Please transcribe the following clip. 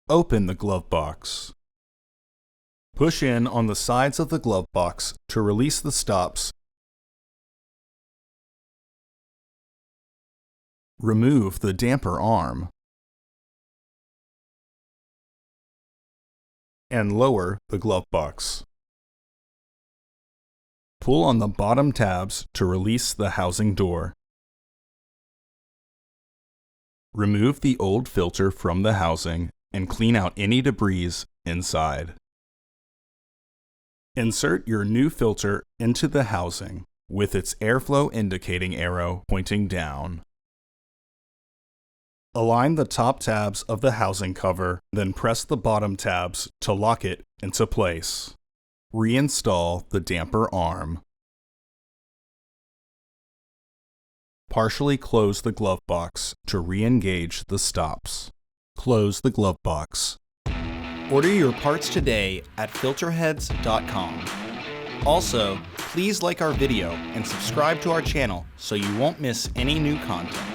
Open the glove box. Push in on the sides of the glove box to release the stops. Remove the damper arm and lower the glove box. Pull on the bottom tabs to release the housing door. Remove the old filter from the housing and clean out any debris inside. Insert your new filter into the housing with its airflow indicating arrow pointing down. Align the top tabs of the housing cover, then press the bottom tabs to lock it into place. Reinstall the damper arm. Partially close the glove box to re-engage the stops. Close the glove box. Order your parts today at filterheads.com. Also, please like our video and subscribe to our channel so you won't miss any new content.